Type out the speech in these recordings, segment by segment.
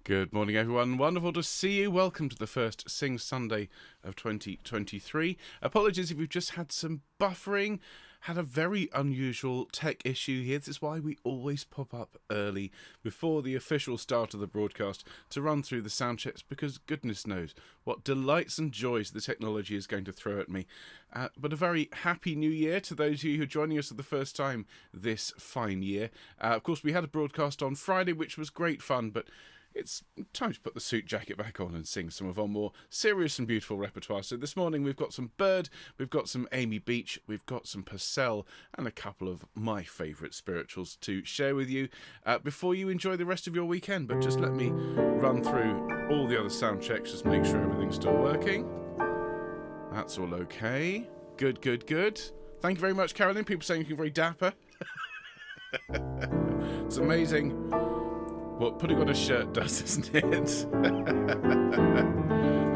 Good morning, everyone. Wonderful to see you. Welcome to the first Sing Sunday of 2023. Apologies if we've just had some buffering. Had a very unusual tech issue here. This is why we always pop up early before the official start of the broadcast to run through the sound checks, because goodness knows what delights and joys the technology is going to throw at me. But a very happy new year to those of you who are joining us for the first time this fine year. Of course, we had a broadcast on Friday, which was great fun, but it's time to put the suit jacket back on and sing some of our more serious and beautiful repertoire. So this morning we've got some Byrd, we've got some Amy Beach, we've got some Purcell, and a couple of my favourite spirituals to share with you before you enjoy the rest of your weekend. But just let me run through all the other sound checks, just make sure everything's still working. That's all okay. Good, good, good. Thank you very much, Carolyn. People saying you're very dapper. It's amazing what putting on a shirt does, isn't it?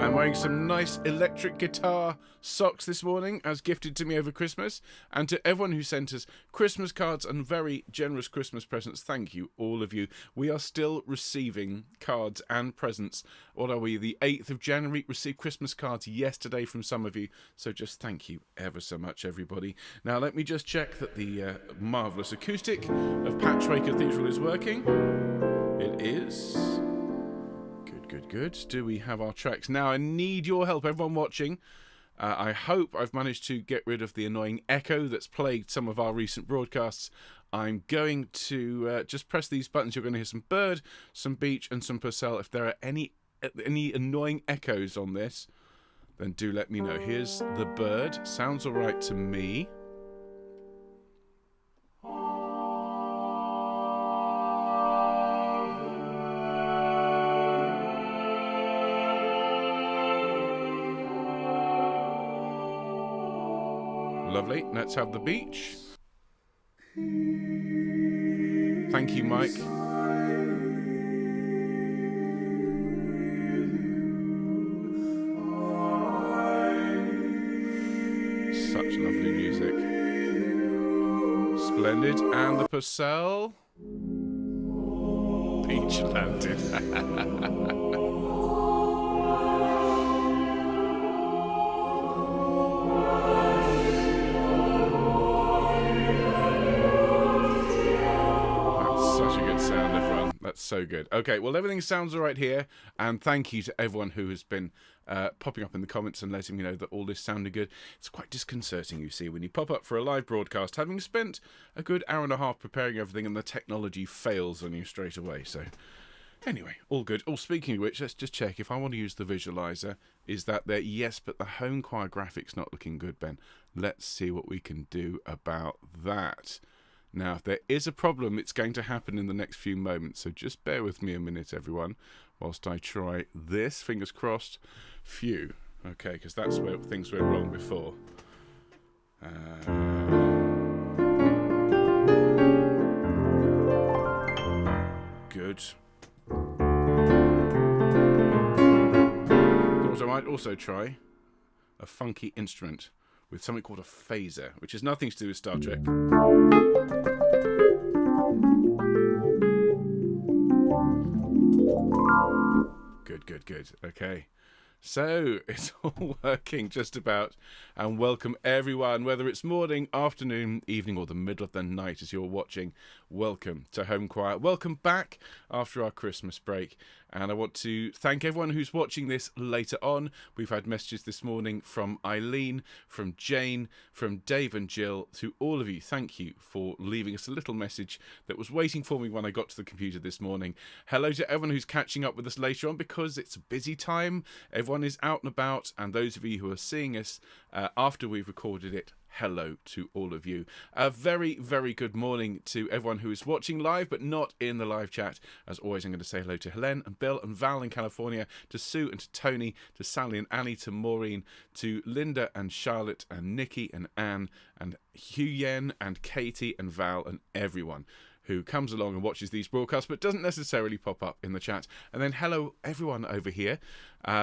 I'm wearing some nice electric guitar socks this morning, as gifted to me over Christmas. And to everyone who sent us Christmas cards and very generous Christmas presents, thank you, all of you. We are still receiving cards and presents. What are we, the 8th of January? Received Christmas cards yesterday from some of you. So just thank you ever so much, everybody. Now, let me just check that the marvellous acoustic of Patchway Cathedral is working. It is. Good, good, good. Do we have our tracks? Now, I need your help, everyone watching. I hope I've managed to get rid of the annoying echo that's plagued some of our recent broadcasts. I'm going to just press these buttons. You're going to hear some Byrd, some Beach, and some Purcell. If there are any annoying echoes on this, then do let me know. Here's the Byrd. Sounds all right to me. Lovely. Let's have the Beach. Thank you, Mike. Such lovely music. Splendid. And the Purcell. Beach landed. That's so good. Okay, well, everything sounds all right here, and thank you to everyone who has been popping up in the comments and letting me know that all this sounded good. It's quite disconcerting, you see, when you pop up for a live broadcast, having spent a good hour and a half preparing everything, and the technology fails on you straight away. So, anyway, all good. Oh, speaking of which, let's just check. If I want to use the visualizer, is that there? Yes, but the Homechoir graphics not looking good, Ben. Let's see what we can do about that. Now, if there is a problem, it's going to happen in the next few moments, so just bear with me a minute, everyone, whilst I try this. Fingers crossed. Phew. Okay, because that's where things went wrong before. Good. I might also try a funky instrument with something called a phaser, which has nothing to do with Star Trek. Good, good, good. Okay. So, it's all working just about, and welcome everyone, whether it's morning, afternoon, evening, or the middle of the night as you're watching. Welcome to Homechoir. Welcome back after our Christmas break. And I want to thank everyone who's watching this later on. We've had messages this morning from Eileen, from Jane, from Dave and Jill. To all of you, thank you for leaving us a little message that was waiting for me when I got to the computer this morning. Hello to everyone who's catching up with us later on, because it's a busy time. Everyone is out and about, and those of you who are seeing us after we've recorded it, hello to all of you. A very, very good morning to everyone who is watching live but not in the live chat. As always, I'm going to say hello to Helen and Bill and Val in California, to Sue and to Tony, to Sally and Annie, to Maureen, to Linda and Charlotte and Nikki and Anne and Hugh Yen and Katie and Val and everyone who comes along and watches these broadcasts but doesn't necessarily pop up in the chat. And then hello everyone over here.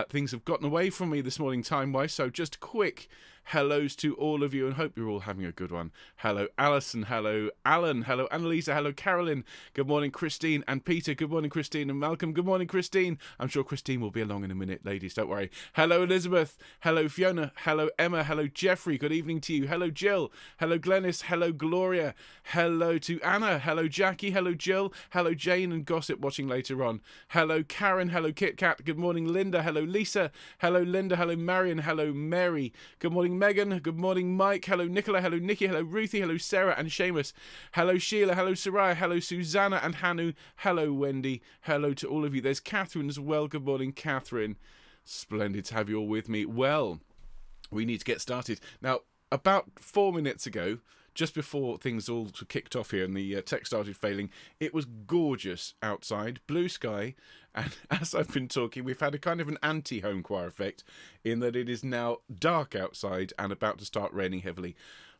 Things have gotten away from me this morning time-wise, so just a quick hellos to all of you, and hope you're all having a good one. Hello, Alison. Hello, Alan. Hello, Annalisa. Hello, Carolyn. Good morning, Christine and Peter. Good morning, Christine and Malcolm. Good morning, Christine. I'm sure Christine will be along in a minute, ladies. Don't worry. Hello, Elizabeth. Hello, Fiona. Hello, Emma. Hello, Jeffrey. Good evening to you. Hello, Jill. Hello, Glennis. Hello, Gloria. Hello to Anna. Hello, Jackie. Hello, Jill. Hello, Jane and Gossip watching later on. Hello, Karen. Hello, Kit Kat. Good morning, Linda. Hello, Lisa. Hello, Linda. Hello, Marion. Hello, Mary. Good morning, Megan. Good morning, Mike. Hello, Nicola. Hello, Nikki. Hello, Ruthie. Hello, Sarah and Seamus. Hello, Sheila. Hello, Soraya. Hello, Susanna and Hanu. Hello, Wendy. Hello to all of you. There's Catherine as well. Good morning, Catherine. Splendid to have you all with me. Well, we need to get started. Now, about 4 minutes ago, just before things all kicked off here and the tech started failing, it was gorgeous outside, blue sky, and as I've been talking, we've had a kind of an anti-Homechoir effect in that it is now dark outside and about to start raining heavily.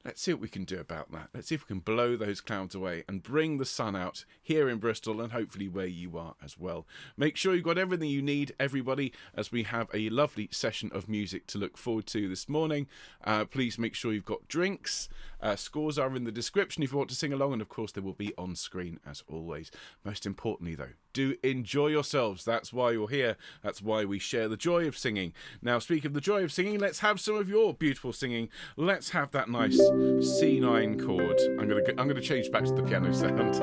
Let's see what we can do about that. Let's see if we can blow those clouds away and bring the sun out here in Bristol and hopefully where you are as well. Make sure you've got everything you need, everybody, as we have a lovely session of music to look forward to this morning. Please make sure you've got drinks. Scores are in the description if you want to sing along, and of course they will be on screen as always. Most importantly though, do enjoy yourselves. That's why you're here. That's why we share the joy of singing. Now, speaking of the joy of singing, let's have some of your beautiful singing. Let's have that nice C9 chord. I'm gonna change back to the piano sound.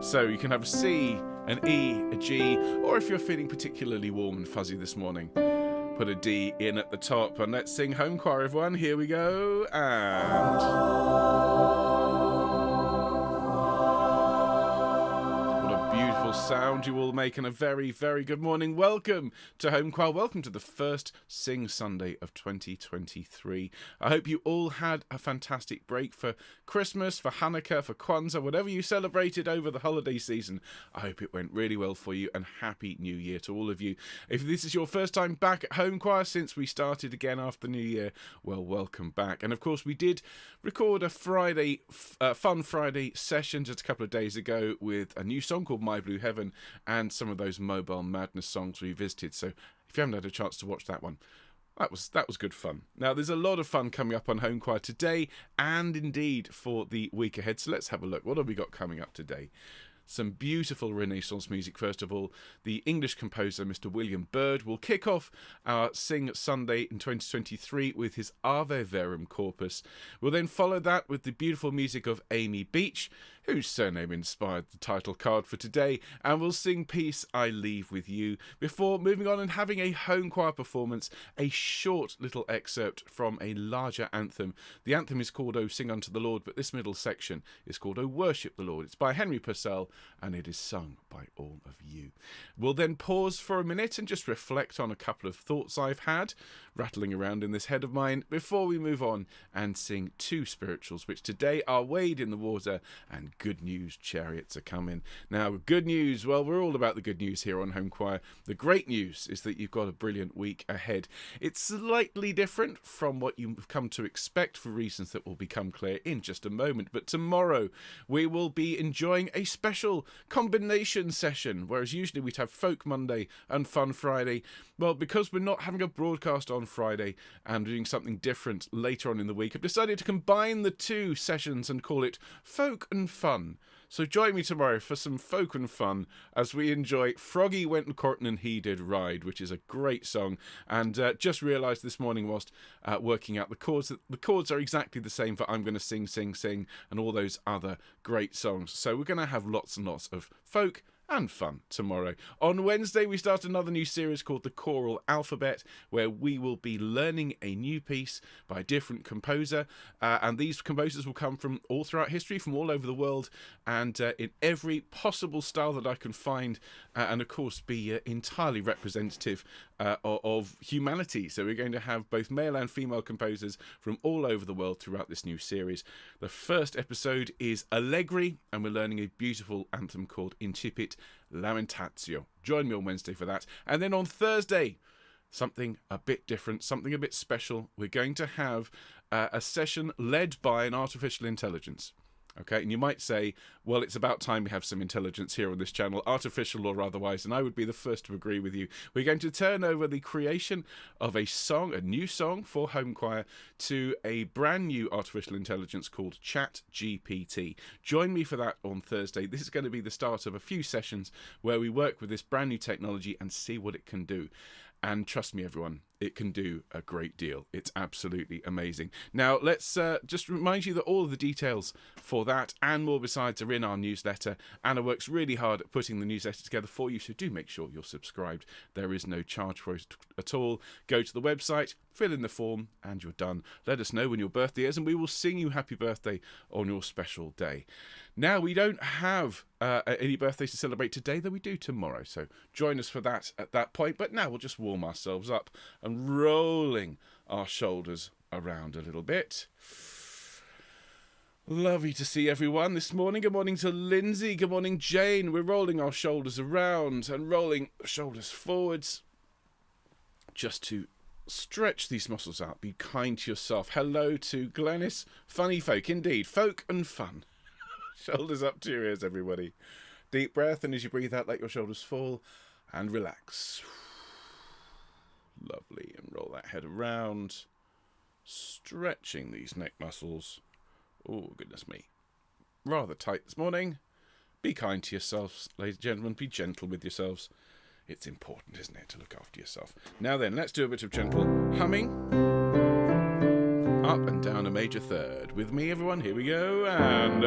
So you can have a C, an E, a G, or if you're feeling particularly warm and fuzzy this morning, put a D in at the top, and let's sing Homechoir, everyone. Here we go, and beautiful sound you all make, and a very, very good morning. Welcome to Homechoir. Welcome to the first Sing Sunday of 2023. I hope you all had a fantastic break for Christmas, for Hanukkah, for Kwanzaa, whatever you celebrated over the holiday season. I hope it went really well for you, and Happy New Year to all of you. If this is your first time back at Homechoir since we started again after New Year, well, welcome back. And of course, we did record a Fun Friday session just a couple of days ago with a new song called My Blue Heaven and some of those Mobile Madness songs revisited. So if you haven't had a chance to watch that one, that was good fun. Now, there's a lot of fun coming up on Homechoir today and indeed for the week ahead. So let's have a look. What have we got coming up today? Some beautiful Renaissance music. First of all, the English composer Mr. William Byrd will kick off our Sing Sunday in 2023 with his Ave Verum Corpus. We'll then follow that with the beautiful music of Amy Beach, whose surname inspired the title card for today, and we'll sing Peace I Leave With You before moving on and having a Homechoir performance, a short little excerpt from a larger anthem. The anthem is called O Sing Unto the Lord, but this middle section is called O Worship the Lord. It's by Henry Purcell, and it is sung by all of you. We'll then pause for a minute and just reflect on a couple of thoughts I've had rattling around in this head of mine before we move on and sing two spirituals, which today are Wade in the Water and Good News Chariots are coming. Now, good news, well, we're all about the good news here on Homechoir. The great news is that you've got a brilliant week ahead. It's slightly different from what you've come to expect for reasons that will become clear in just a moment. But tomorrow we will be enjoying a special combination session, whereas usually we'd have Folk Monday and Fun Friday. Well, because we're not having a broadcast on Friday and doing something different later on in the week, I've decided to combine the two sessions and call it Folk and Fun. So join me tomorrow for some folk and fun as we enjoy Froggy Went Courtin' and He Did Ride, which is a great song. And just realised this morning whilst working out the chords, that the chords are exactly the same for I'm Gonna Sing, Sing, Sing and all those other great songs. So we're going to have lots and lots of folk and fun tomorrow. On Wednesday, we start another new series called The Choral Alphabet, where we will be learning a new piece by a different composer. And these composers will come from all throughout history, from all over the world, and in every possible style that I can find, and of course be entirely representative of humanity. So we're going to have both male and female composers from all over the world throughout this new series. The first episode is Allegri, and we're learning a beautiful anthem called Incipit Lamentatio. Join me on Wednesday for that. And then on Thursday, something a bit different, something a bit special. We're going to have a session led by an artificial intelligence. Okay, and you might say, well, it's about time we have some intelligence here on this channel, artificial or otherwise, and I would be the first to agree with you. We're going to turn over the creation of a song, a new song for Homechoir, to a brand new artificial intelligence called ChatGPT. Join me for that on Thursday. This is going to be the start of a few sessions where we work with this brand new technology and see what it can do. And trust me, everyone, it can do a great deal. It's absolutely amazing. Now, let's just remind you that all of the details for that and more besides are in our newsletter. Anna works really hard at putting the newsletter together for you, so do make sure you're subscribed. There is no charge for it at all. Go to the website, fill in the form, and you're done. Let us know when your birthday is, and we will sing you happy birthday on your special day. Now, we don't have any birthdays to celebrate today, though we do tomorrow. So join us for that at that point. But now we'll just warm ourselves up and rolling our shoulders around a little bit. Lovely to see everyone this morning. Good morning to Lindsay. Good morning, Jane. We're rolling our shoulders around and rolling shoulders forwards just to stretch these muscles out. Be kind to yourself. Hello to Glenys. Funny folk indeed. Folk and fun. Shoulders up to your ears, everybody. Deep breath, and as you breathe out, let your shoulders fall and relax. Lovely. And roll that head around, stretching these neck muscles. Oh, goodness me. Rather tight this morning. Be kind to yourselves, ladies and gentlemen. Be gentle with yourselves. It's important, isn't it, to look after yourself. Now then, let's do a bit of gentle humming. Up and down a major third. With me, everyone. Here we go. And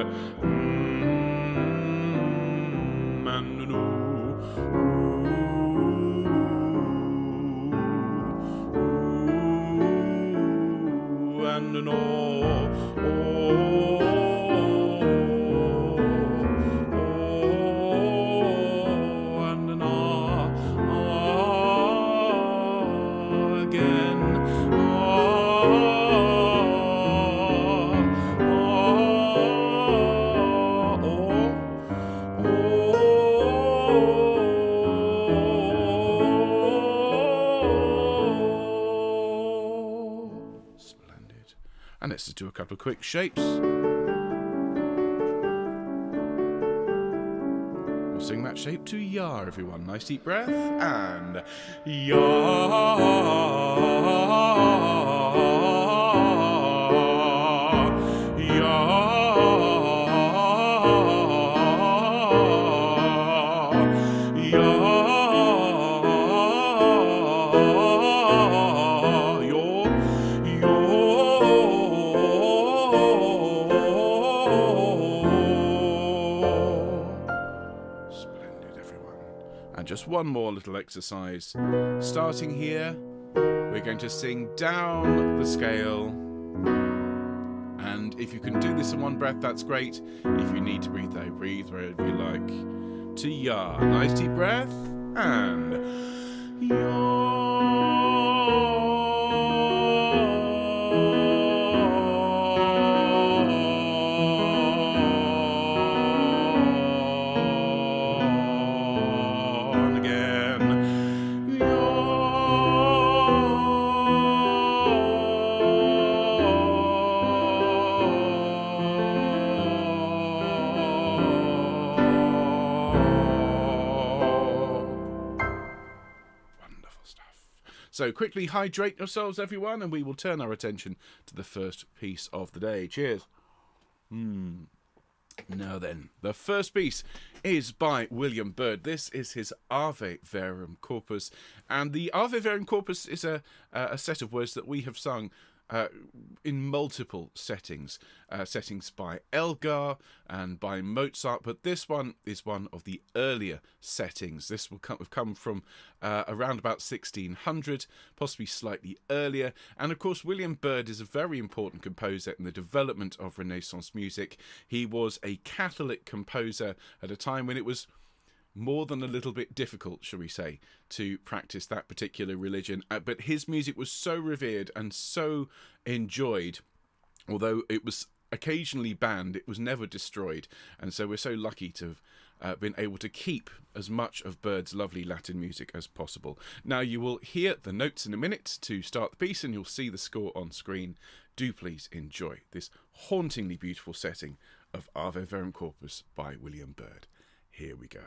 and let's just do a couple of quick shapes. We'll sing that shape to ya, everyone. Nice deep breath. And just one more little exercise. Starting here, we're going to sing down the scale. And if you can do this in one breath, that's great. If you need to breathe, though, breathe wherever you like. To ya. Nice deep breath. And ya. So quickly hydrate yourselves, everyone, and we will turn our attention to the first piece of the day. Cheers. Now then, the first piece is by William Byrd. This is his Ave Verum Corpus. And the Ave Verum Corpus is a set of words that we have sung in multiple settings. Settings by Elgar and by Mozart, but this one is one of the earlier settings. This will have come from around about 1600, possibly slightly earlier. And of course, William Byrd is a very important composer in the development of Renaissance music. He was a Catholic composer at a time when it was more than a little bit difficult, shall we say, to practice that particular religion. But his music was so revered and so enjoyed, although it was occasionally banned, it was never destroyed. And so we're so lucky to have been able to keep as much of Byrd's lovely Latin music as possible. Now you will hear the notes in a minute to start the piece, and you'll see the score on screen do please enjoy this hauntingly beautiful setting of Ave Verum Corpus by William Byrd. Here we go.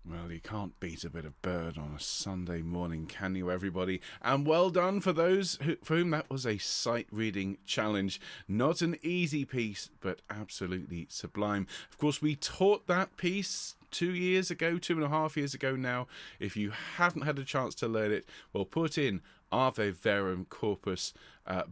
Well, you can't beat a bit of Byrd on a Sunday morning, can you, everybody? And well done for those for whom that was a sight-reading challenge. Not an easy piece, but absolutely sublime. Of course, we taught that piece 2.5 years ago now. If you haven't had a chance to learn it, well, put in Ave Verum Corpus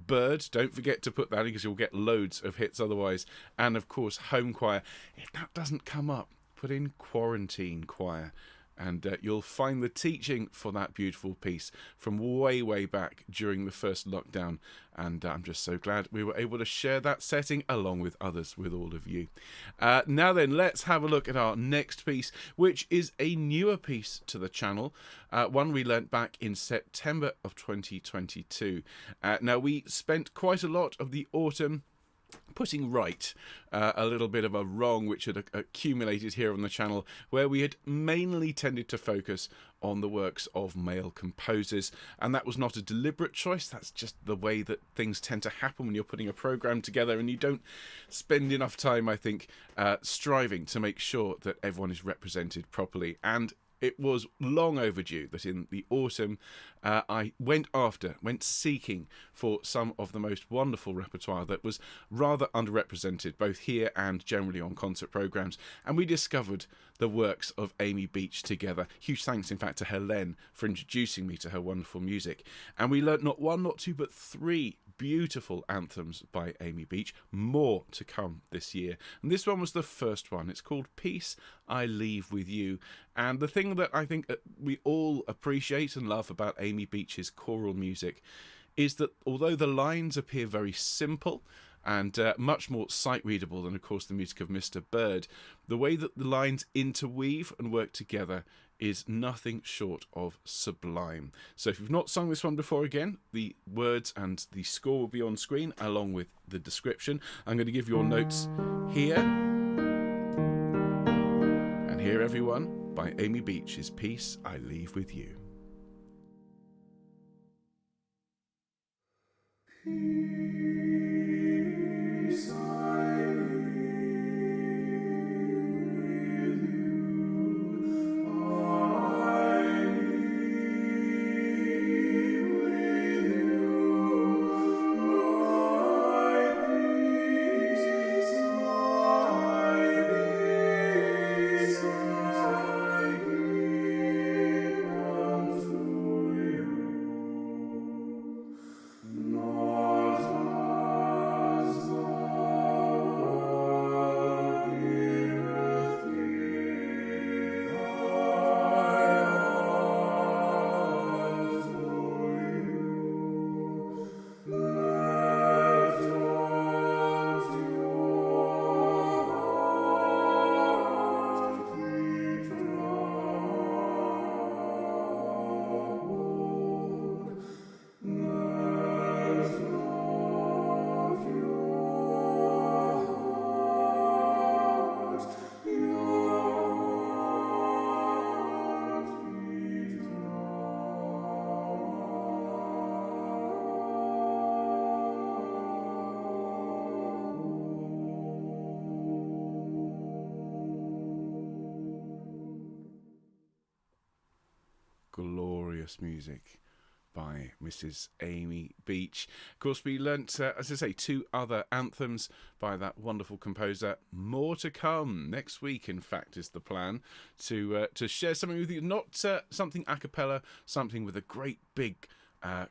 Byrd. Don't forget to put that in because you'll get loads of hits otherwise. And, of course, Homechoir. If that doesn't come up, put in Quarantine Choir, and you'll find the teaching for that beautiful piece from way back during the first lockdown, and I'm just so glad we were able to share that setting along with others with all of you. Now then, let's have a look at our next piece, which is a newer piece to the channel, one we learnt back in September of 2022. Now, we spent quite a lot of the autumn putting right a little bit of a wrong which had accumulated here on the channel, where we had mainly tended to focus on the works of male composers, and that was not a deliberate choice. That's just the way that things tend to happen when you're putting a program together, and you don't spend enough time, I think, striving to make sure that everyone is represented properly. And it was long overdue that in the autumn I went seeking for some of the most wonderful repertoire that was rather underrepresented, both here and generally on concert programmes, and we discovered the works of Amy Beach together. Huge thanks, in fact, to Helene for introducing me to her wonderful music. And we learnt not one, not two, but three beautiful anthems by Amy Beach, more to come this year. And this one was the first one. It's called Peace I Leave With You. And the thing that I think we all appreciate and love about Amy Beach's choral music is that although the lines appear very simple and much more sight-readable than, of course, the music of Mr. Byrd, the way that the lines interweave and work together is nothing short of sublime. So if you've not sung this one before, again, the words and the score will be on screen along with the description. I'm going to give your notes here. And here, everyone, by Amy Beach is Peace I Leave With You. Peace I glorious music by Mrs. Amy Beach. Of course, we learnt, as I say, two other anthems by that wonderful composer. More to come next week, in fact, is the plan to share something with you. Not something a cappella, something with a great big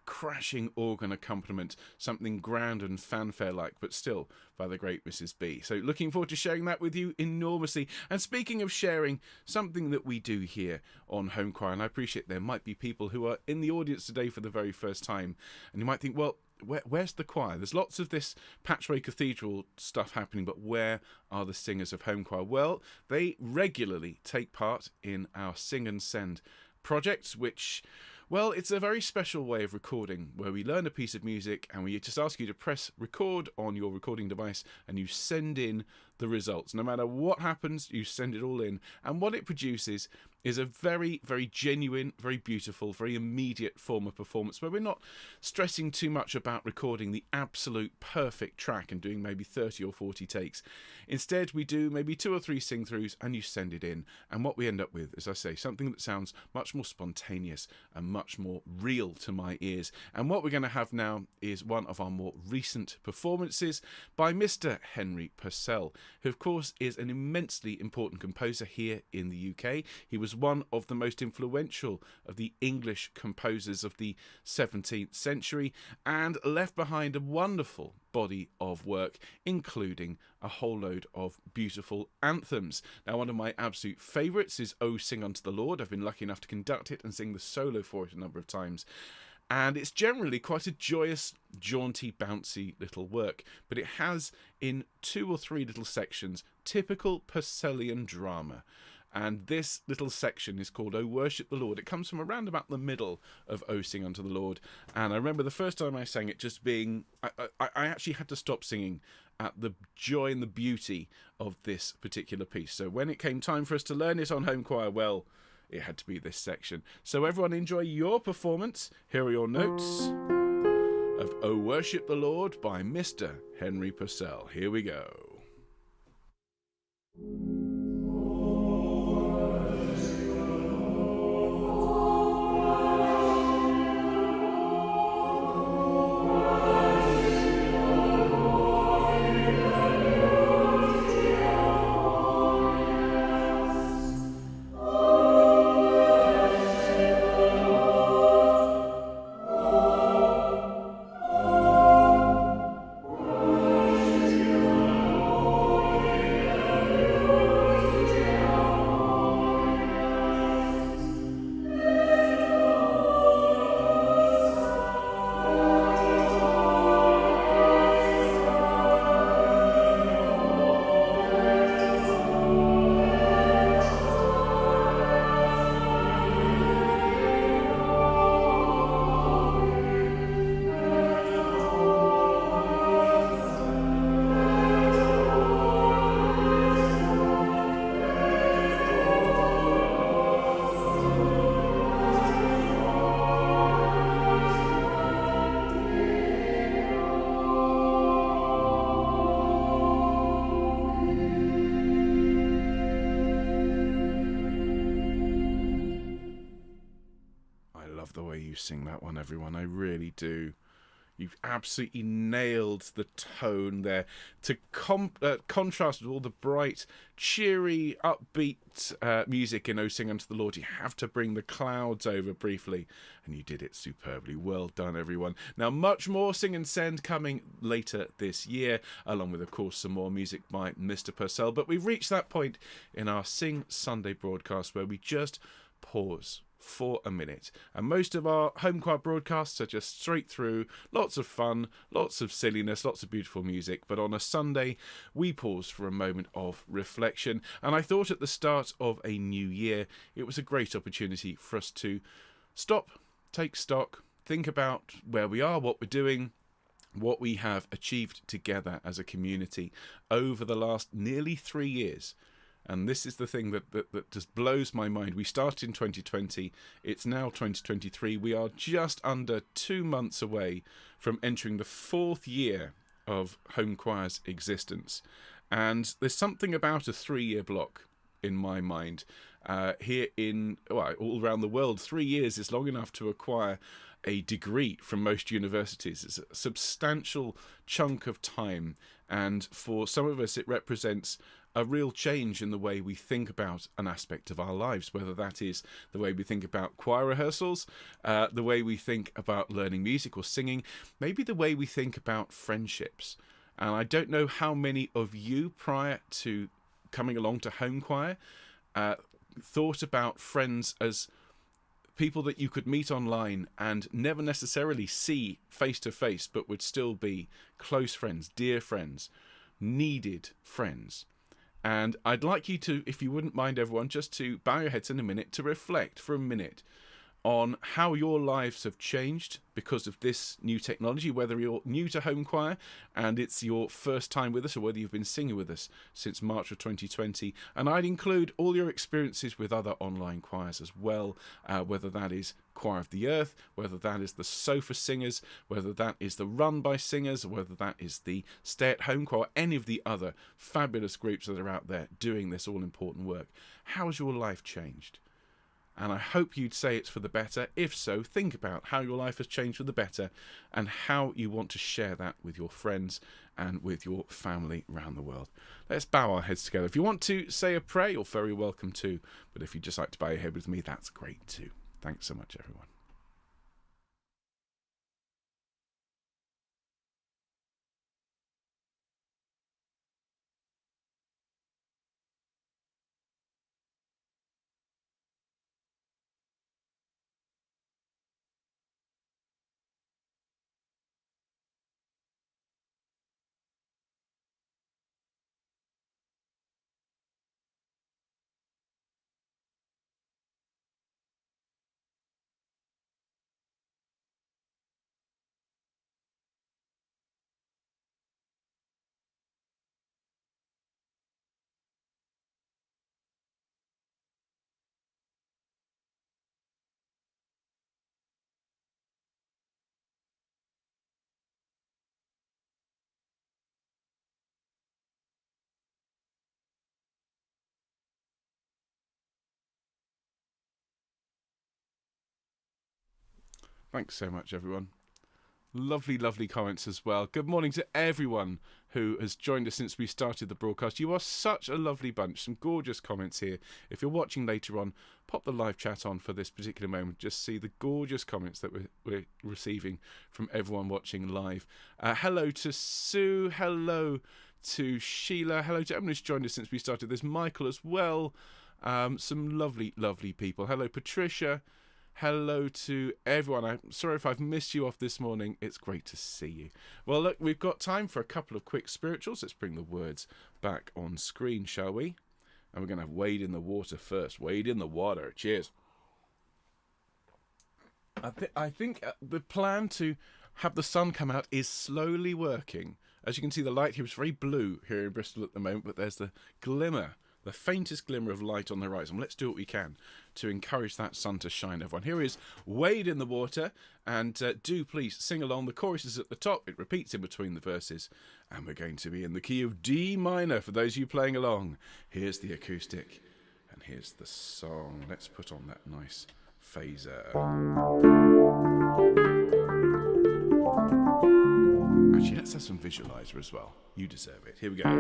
crashing organ accompaniment, something grand and fanfare-like, but still by the great Mrs. B. So looking forward to sharing that with you enormously. And speaking of sharing, something that we do here on Homechoir, and I appreciate there might be people who are in the audience today for the very first time, and you might think, well, where's the choir? There's lots of this Patchway Cathedral stuff happening, but where are the singers of Homechoir? Well, they regularly take part in our Sing and Send projects, which, well, it's a very special way of recording where we learn a piece of music and we just ask you to press record on your recording device and you send in the results. No matter what happens, you send it all in, and what it produces is a very, very genuine, very beautiful, very immediate form of performance where we're not stressing too much about recording the absolute perfect track and doing maybe 30 or 40 takes. Instead, we do maybe 2 or 3 sing-throughs and you send it in, and what we end up with, as I say, something that sounds much more spontaneous and much more real to my ears. And what we're going to have now is one of our more recent performances by Mr. Henry Purcell, who of course is an immensely important composer here in the UK. He was one of the most influential of the English composers of the 17th century and left behind a wonderful body of work, including a whole load of beautiful anthems. Now, one of my absolute favourites is O Sing Unto the Lord. I've been lucky enough to conduct it and sing the solo for it a number of times. And it's generally quite a joyous, jaunty, bouncy little work, but it has in 2 or 3 little sections typical Purcellian drama. And this little section is called "O Worship the Lord." It comes from around about the middle of "O Sing unto the Lord." And I remember the first time I sang it just being... I actually had to stop singing at the joy and the beauty of this particular piece. So when it came time for us to learn it on Homechoir, well, it had to be this section. So everyone enjoy your performance. Here are your notes of "O Worship the Lord" by Mr. Henry Purcell. Here we go. The way you sing that one, everyone. I really do. You've absolutely nailed the tone there. To contrast with all the bright, cheery, upbeat music in "O Sing unto the Lord," you have to bring the clouds over briefly, and you did it superbly. Well done, everyone. Now, much more Sing and Send coming later this year, along with, of course, some more music by Mr. Purcell. But we've reached that point in our Sing Sunday broadcast where we just pause for a minute. And most of our Homechoir broadcasts are just straight through, lots of fun, lots of silliness, lots of beautiful music. But on a Sunday, we pause for a moment of reflection. And I thought at the start of a new year, it was a great opportunity for us to stop, take stock, think about where we are, what we're doing, what we have achieved together as a community over the last nearly 3 years. And this is the thing that just blows my mind. We started in 2020. It's now 2023. We are just under 2 months away from entering the 4th year of Homechoir's existence. And there's something about a 3-year block in my mind. Here all around the world, 3 years is long enough to acquire a degree from most universities. It's a substantial chunk of time. And for some of us, it represents a real change in the way we think about an aspect of our lives, whether that is the way we think about choir rehearsals, the way we think about learning music or singing, maybe the way we think about friendships. And I don't know how many of you, prior to coming along to Homechoir, thought about friends as people that you could meet online and never necessarily see face to face, but would still be close friends, dear friends, needed friends. And I'd like you to, if you wouldn't mind, everyone, just to bow your heads in a minute, to reflect for a minute on how your lives have changed because of this new technology, whether you're new to Homechoir and it's your first time with us, or whether you've been singing with us since March of 2020. And I'd include all your experiences with other online choirs as well, whether that is Choir of the Earth, whether that is the Sofa Singers, whether that is the Run by Singers, whether that is the Stay at Home Choir, any of the other fabulous groups that are out there doing this all-important work. How has your life changed? And I hope you'd say it's for the better. If so, think about how your life has changed for the better and how you want to share that with your friends and with your family around the world. Let's bow our heads together. If you want to say a prayer, you're very welcome to. But if you'd just like to bow your head with me, that's great too. Thanks so much, everyone. Thanks so much, everyone. Lovely, lovely comments as well. Good morning to everyone who has joined us since we started the broadcast. You are such a lovely bunch. Some gorgeous comments here. If you're watching later on, pop the live chat on for this particular moment. Just see the gorgeous comments that we're receiving from everyone watching live. Hello to Sue. Hello to Sheila. Hello to everyone who's joined us since we started. There's Michael as well. Some lovely, lovely people. Hello, Patricia. Hello to everyone. I'm sorry if I've missed you off this morning. It's great to see you. Well, look, we've got time for a couple of quick spirituals. Let's bring the words back on screen, shall we? And we're going to have Wade in the water first. Wade in the water. Cheers. I think the plan to have the sun come out is slowly working. As you can see, the light here is very blue here in Bristol at the moment, but there's the glimmer, the faintest glimmer of light on the horizon. Let's do what we can to encourage that sun to shine, everyone. Here is Wade in the Water, and do please sing along. The chorus is at the top. It repeats in between the verses, and we're going to be in the key of D minor for those of you playing along. Here's the acoustic, and here's the song. Let's put on that nice phaser. Actually, let's have some visualizer as well. You deserve it. Here we go.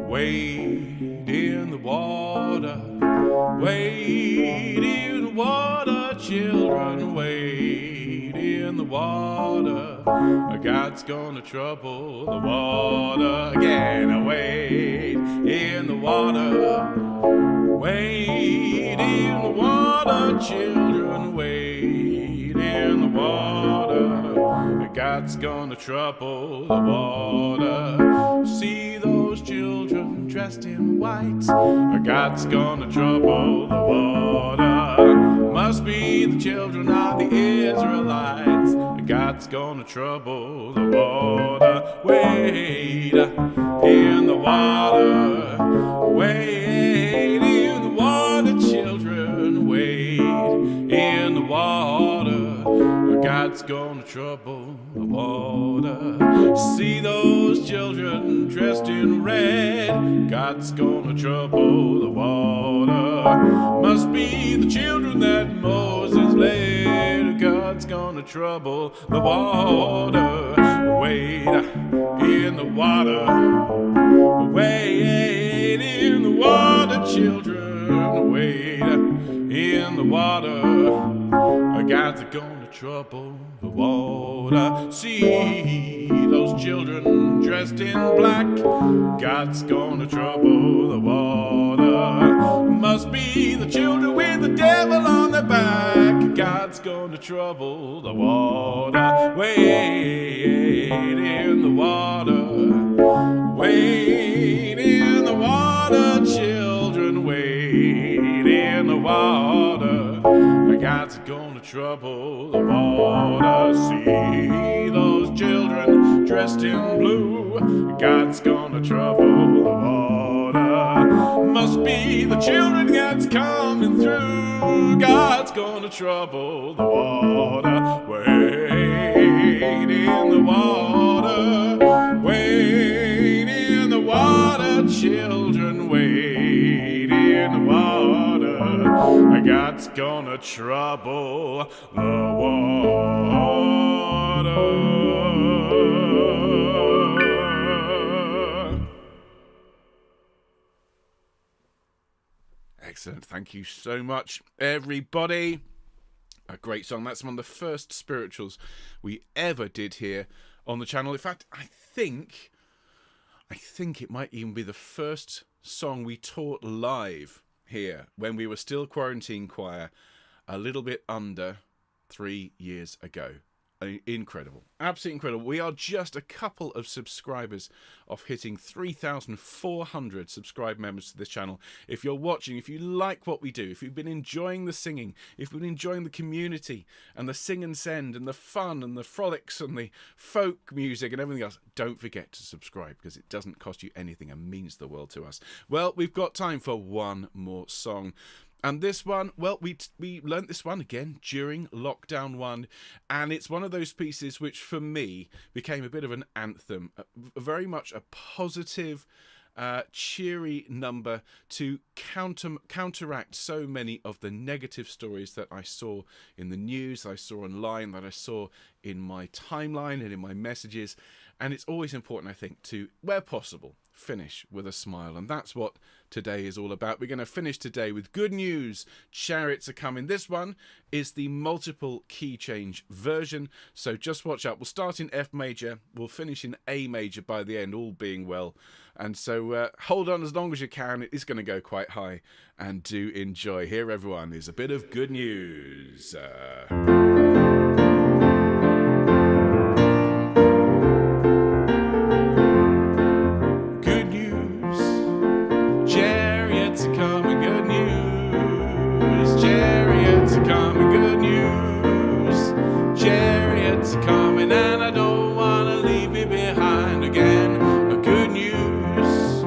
Wade in the water, wade in the water, children, wade in the water. God's gonna trouble the water again. Wade in the water, wade in the water, children, wade in the water. God's gonna trouble the water. See those children dressed in white. God's gonna trouble the water. Must be the children of the Israelites. God's gonna trouble the water. Wade in the water. Wade in the water, children. Wade in the water. God's gonna trouble the water. See those children dressed in red. God's gonna trouble the water. Must be the children that Moses led. God's gonna trouble the water. Wade in the water. Wade in the water, children. Wade in the water. God's gonna trouble the water. See those children dressed in black. God's gonna trouble the water. Must be the children with the devil on their back. God's gonna trouble the water. Wade in the water. Wade in the water, children. Wade in the water. God's gonna trouble the water. See those children dressed in blue. God's gonna trouble the water. Must be the children that's coming through. God's gonna trouble the water. Wade in the water. Wade in the water, children. Wade in the water. God's gonna trouble the water. Excellent. Thank you so much, everybody. A great song. That's one of the first spirituals we ever did here on the channel. In fact, I think it might even be the first song we taught live here when we were still quarantine choir a little bit under 3 years ago. Incredible. Absolutely incredible. We are just a couple of subscribers of hitting 3,400 subscribed members to this channel. If you're watching, if you like what we do, if you've been enjoying the singing, if you've been enjoying the community and the sing and send and the fun and the frolics and the folk music and everything else, don't forget to subscribe because it doesn't cost you anything and means the world to us. Well, we've got time for one more song. And this one, well, we learnt this one again during lockdown 1, and it's one of those pieces which for me became a bit of an anthem, very much a positive cheery number to counteract so many of the negative stories that I saw in the news, that I saw online, that I saw in my timeline and in my messages. And it's always important, I think, to, where possible, finish with a smile. And that's what today is all about. We're going to finish today with good news. Chariots are coming. This one is the multiple key change version. So just watch out. We'll start in F major. We'll finish in A major by the end, all being well. And so hold on as long as you can. It is going to go quite high. And do enjoy. Here, everyone, is a bit of good news. Coming and I don't want to leave me behind again. Good news,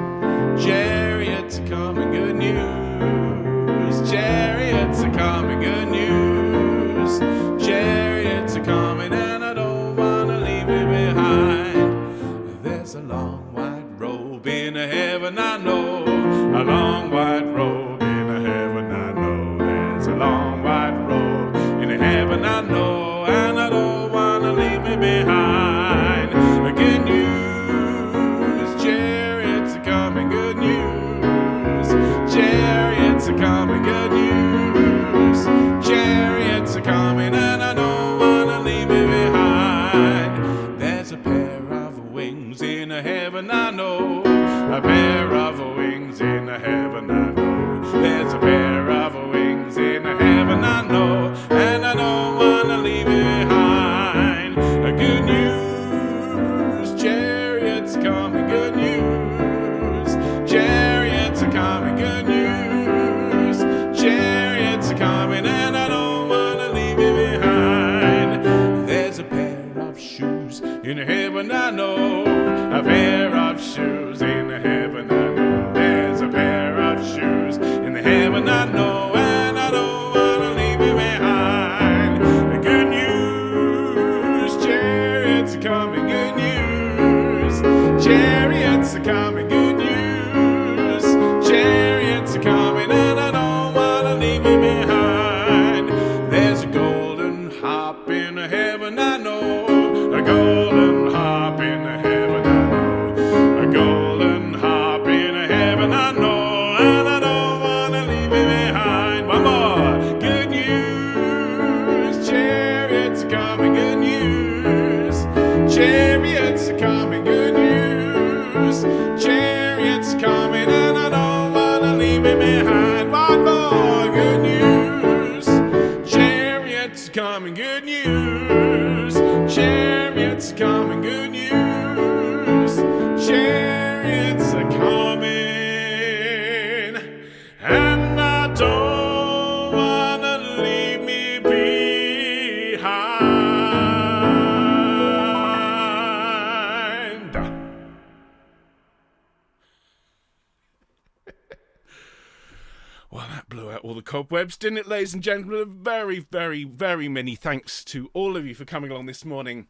chariots are coming, good news. Chariots are coming, good news. Chariots are coming and I don't want to leave me behind. There's a long white robe in heaven, I know. A long white robe in heaven, I know. There's a long white robe in heaven, I know. And I don't want to leave me behind. Good news, chariots are coming, good news. Chariots are coming, good news. Chariots are coming and I don't want to leave me behind. There's a pair of wings in heaven, I know. A pair of wings in heaven, I know. There's a pair of wings in heaven, I know. And I don't want to leave me behind. Good news, chariots coming, good news. Chariots are coming, good news. Chariots are coming and I don't want to leave me behind. There's a pair of shoes in heaven, I know. A pair of shoes in heaven, I know. There's a pair of shoes in heaven, I know. And I don't want to leave me behind. Good news, chariots are coming, good news. Chariots are coming, good news. Chariots are coming and I don't want to leave me behind. There's a golden harp in heaven, I know. A golden harp in heaven, I know. A golden harp in heaven, I know. And I don't want to leave me behind. One more. Good news, chariots are coming, good news. Chariots are coming, good news. Chariots are coming and I don't want to leave me behind. One more. Good news, chariots are coming, good news. Chariots are coming, good news. Chariots are coming and I don't want to leave me behind. Well, that blew out all the cobwebs, didn't it, ladies and gentlemen? Very, very, very many thanks to all of you for coming along this morning.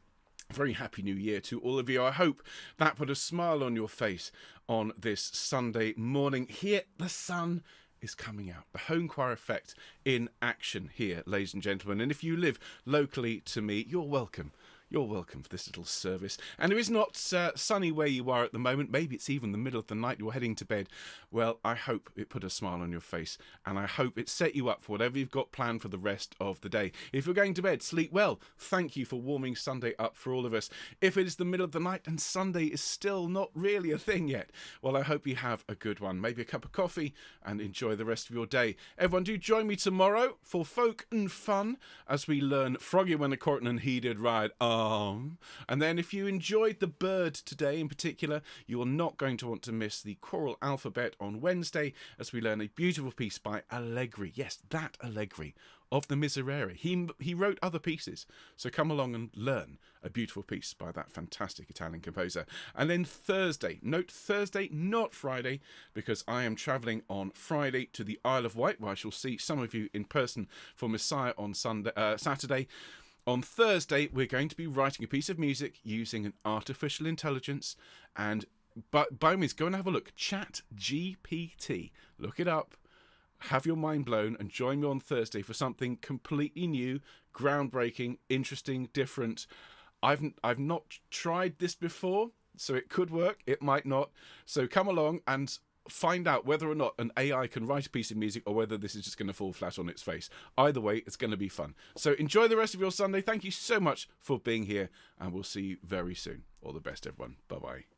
Very happy new year to all of you. I hope that put a smile on your face on this Sunday morning. Here, the sun is coming out. The Homechoir effect in action here, ladies and gentlemen. And if you live locally to me, you're welcome. You're welcome for this little service. And if it's not sunny where you are at the moment, maybe it's even the middle of the night, you're heading to bed, well, I hope it put a smile on your face, and I hope it set you up for whatever you've got planned for the rest of the day. If you're going to bed, sleep well. Thank you for warming Sunday up for all of us. If it is the middle of the night and Sunday is still not really a thing yet, well, I hope you have a good one. Maybe a cup of coffee and enjoy the rest of your day. Everyone, do join me tomorrow for folk and fun as we learn Froggy when a courtin' and he did ride and then if you enjoyed the Byrd today in particular, you are not going to want to miss the choral alphabet on Wednesday as we learn a beautiful piece by Allegri. Yes, that Allegri of the Miserere. He wrote other pieces, so come along and learn a beautiful piece by that fantastic Italian composer. And then Thursday, note Thursday, not Friday, because I am travelling on Friday to the Isle of Wight, where I shall see some of you in person for Messiah on Saturday. On Thursday, we're going to be writing a piece of music using an artificial intelligence and But by all means, go and have a look. Chat GPT. Look it up. Have your mind blown and join me on Thursday for something completely new, groundbreaking, interesting, different. I've not tried this before, so it could work, it might not. So come along and find out whether or not an AI can write a piece of music or whether this is just going to fall flat on its face. Either way, it's going to be fun. So enjoy the rest of your Sunday. Thank you so much for being here, and we'll see you very soon. All the best, everyone. Bye-bye.